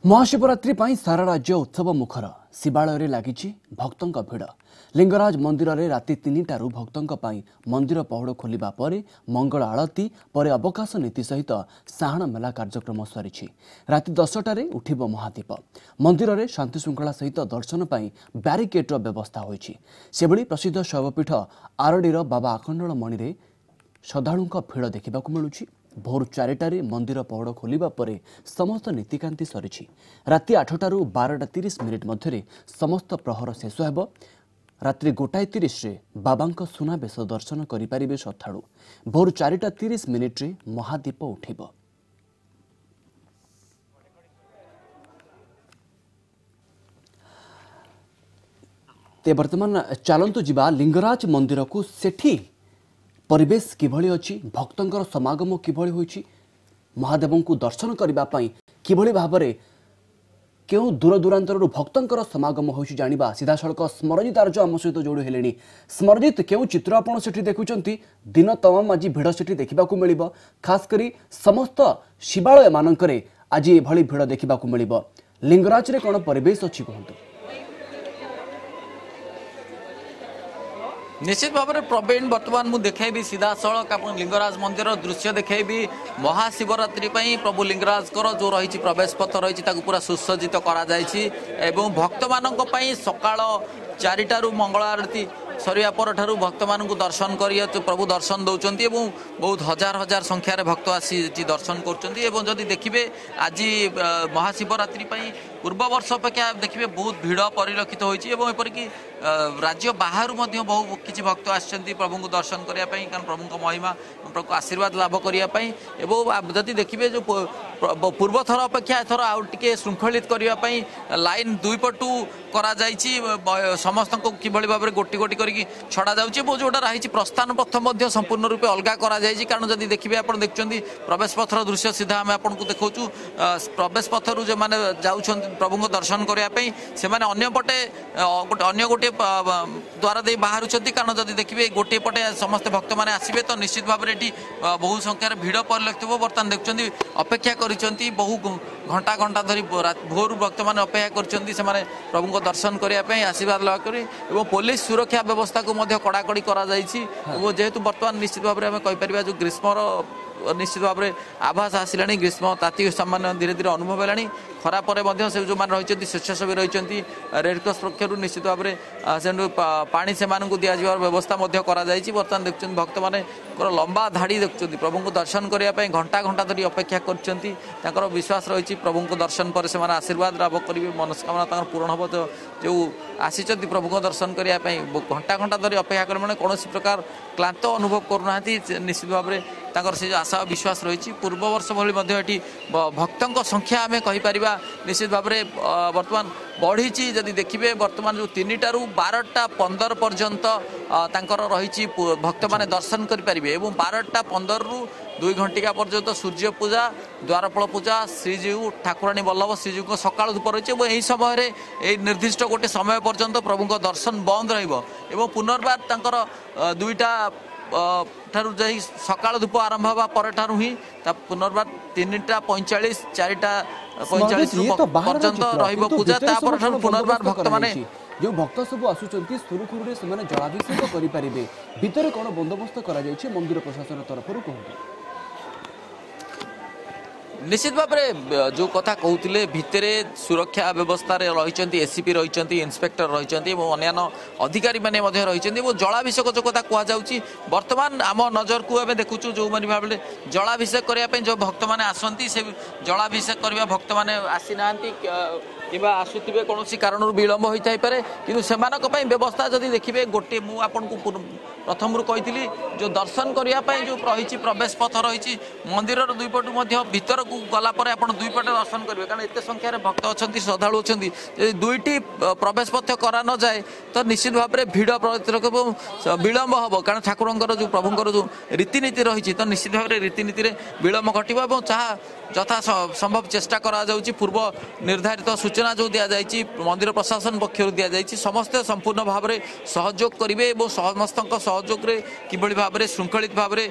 महाशिवरात्रि ପାଇଁ सारा राज्य उत्सव मुखर शिवालय लगी भक्तों भिड़ लिंगराज मंदिर में राति 3टारू भक्तों ପାଇଁ मंदिर पहड़ खोलिबा परे मंगल आलती पर अवकाश नीति सहित साहाण मेला कार्यक्रम सरी राति 10टारे उठिब महादीप मंदिर में शांति श्रृंखला सहित दर्शन पर ब्यारिकेड्र व्यवस्था होईछि। सेभଳି प्रसिद्ध शैवपीठ आरडीर बाबा आखंडलमणि में श्रद्धालुं भिड़ देखा मिलूँ। भोर 4टारे मंदिर पहड़ खोलिबा परे समस्त नीतिकांति सरी राति 8टारू 12:30 मध्य समस्त प्रहर शेष होब। रात्रि 1:30 बाबांक सुनाबेश दर्शन करें श्रद्धालु। भोर 4:30 महादीप उठिब। ते वर्तमान चलंतु जिबा लिंगराज मंदिर को सेठी परिवेश किभली अछि भक्तंकर समागम किभली होइछि महादेवों को दर्शन करने किभली भाव में क्यों दूर दूरांतर भक्तंकर समागम होइछि जानिबा सीधा सड़क स्मरजित आर्ज आम सहित जोड़ी हेलेनी। स्मरजित क्यों चित्र आपण सेठी देखुचंती दिन तमाम आज भिड़ सेठी देखा मिलिबो। खास करी समस्त शिवालय मानकरे आज एभली भिड़ देखा मिलिबो। लिंगराज रे कोन परिवेश अछि कहंतु। निश्चित भाव में प्रवीण बर्तमान मुझे देखी सीधा सड़क आप लिंगराज मंदिर दृश्य देखी महाशिवरात्रि प्रभु लिंगराज जो रही प्रवेश पथ रही पूरा सुसज्जित कर भक्त मान सकाल 4टारू मंगल आरती सरिया पर भक्त मान दर्शन कर प्रभु दर्शन दौरान बहुत हजार हजार संख्यार भक्त आसी दर्शन कर देखिए आज महाशिवरात्रि पूर्व वर्ष अपेक्षा देखिए बहुत भिड़ परिलक्षित होपरिक राज्य बाहर बहु किसी भक्त आसछन्ति प्रभु को दर्शन करने कारण प्रभु महिमा प्रभु आशीर्वाद लाभ करने जदि देखिए जो पूर्व थर अपेक्षा एथर आउ टिके श्रृंखलित करने लाइन दुई पटू करा समस्त को किभली भाव में गोटी गोटी करके छड़ा जाउछि जोटा रही प्रस्थान पथ संपूर्ण रूपे अलग करा कारण जदि देखिए आप देखुं प्रवेश पथर दृश्य सीधा आम आपको देखु प्रवेश पथर जो मैंने जाऊँ प्रभु को दर्शन करने से अंपटे अन्य गोटे द्वार दे बाहर कारण जदि देखिए गोटे पटे समस्त भक्त मैंने आसबे तो निश्चित भाव में बहु संख्यार भिड़ परिलक्षित हो। बर्तमान देखुं अपेक्षा करिसेंती बहु घंटा घंटा धरी भोर भक्त मैंने अपेक्षा कर प्रभु को दर्शन करने आशीर्वाद लाभ कर पुलिस सुरक्षा व्यवस्था को कड़ाकड़ी जेहेतु बर्तमान निश्चित भाव में आम कहीपर जो ग्रीष्मर निश्चित भाव में आभास आसला ग्रीष्म ताती सामान्य धीरे धीरे अनुभव है खरा पर से जो मैंने रही स्वेच्छासेवी रही रेडक्रॉस पक्षर निश्चित भाव में पानी से दि जा व्यवस्था बर्तमान देखते भक्त मान लंबा धाड़ी देखते प्रभु को दर्शन करने घंटा घंटा धरी अपेक्षा कर विश्वास रही प्रभु को दर्शन पर से आशीर्वाद लाभ करेंगे मनस्कामना पूर्ण हम जो आसी प्रभु को दर्शन करने घंटा घंटा धरी अपेक्षा करें कौन प्रकार क्लांत अनुभव करना निश्चित भाव में से आशा विश्वास रही पूर्व वर्ष भली भक्तों संख्या आम कहीपर निश्चित भाव में बर्तमान बढ़ी जदि देखिए बर्तमान जो 3टारू 12:15 पर्यंत रही भक्त मैंने दर्शन करेंगे 12:15 रू 2 घंटिका पर्यंत सूर्य पूजा द्वारफल पूजा श्रीजीव ठाकुराणी वल्लभ श्रीजीव को सकाल धूप रही यही समय निर्दिष्ट गोटे समय पर्यंत प्रभु को दर्शन बंद रही पुनर्बार 2टा ठारू जाई सकाल धूप आरंभ हवा पर ठारू ही पुनर्बार 3:45 4:45 पर्यंत रहिबो पूजा तापर ठारू पुनर्बार भक्त माने जो भक्त सब आसुचंती सुरुखुरु रे से जलाभिषेक करि परिबे भितर कोन बंदोबस्त करा जायछि मंदिर प्रशासन तरफरु कहू। निश्चित भाव में जो कथा कहते भितर सुरक्षा व्यवस्था रही एसीपी रही इंस्पेक्टर रही अन्य अधिकारी मैंने रही जलाभिषेक जो कथा कहुच्छी बर्तमान आम नजर को आम देखु जो मैंने भाव जलाभिषेक करने जो भक्त मैंने आसती से जलाभिषेक करने भक्त मैंने आसी ना कि आसुवे कौन कारण विलम्ब होता है कि से व्यवस्था जदि देखिए गोटे मुझे प्रथम कही जो दर्शन करने जो रही प्रवेश पथ रही मंदिर दुई पटू भीतर को गलापर आप दुई पटे दर्शन करेंगे कारण एत संख्यार भक्त अच्छा श्रद्धालु अच्छा दुईटी प्रवेश पथ करा न जाए तो निश्चित भाव में भिड़ विलम्ब हम कारण ठाकुर जो प्रभुंर जो रीतिनीति रही तो निश्चित भाव में रीतिनीति विलम्ब घटो जहाँ यथा संभव चेष्टा करा पूर्व निर्धारित सूचना जो दि जाए मंदिर प्रशासन पक्षर दि जाए समस्ते संपूर्ण भाव में सहयोग करेंगे और समस्त सहयोग कि भाव में श्रृंखलित भाव में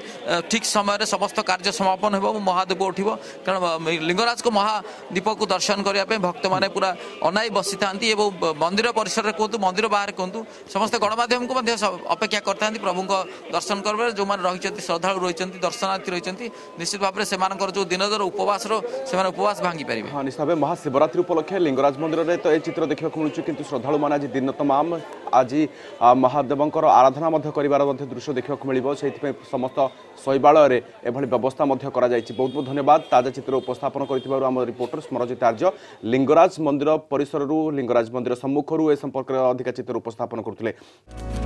ठीक समय समस्त कार्य समापन हो महादेव उठिब कारण लिंगराज को महादीप को दर्शन करने भक्त मैंने पूरा अनाई बसी था मंदिर परिसर कहतु मंदिर बाहर कहतु समस्त गणमाध्यम को अपेक्षा करता प्रभु दर्शन कर जो मैंने रही श्रद्धालु रही दर्शनार्थी रही निश्चित भाव में से जो दिन उपवास उपवास भांगी पारे। हाँ निश्चित भाव महाशिवरात्रि उपलक्षे लिंगराज मंदिर में तो ये चित्र देखा मिलूँ कि श्रद्धालु मैंने आज दिन तमाम आज महादेवंकर आराधना करार दृश्य देखा मिल से समस्त शैवालय एभली व्यवस्था बहुत बहुत धन्यवाद ताजा चित्र उपस्थापन कर रिपोर्टर स्मरजित आर्य लिंगराज मंदिर परिसर लिंगराज मंदिर सम्मुखर ए संपर्क अधिक चित्र उपस्थापन करते।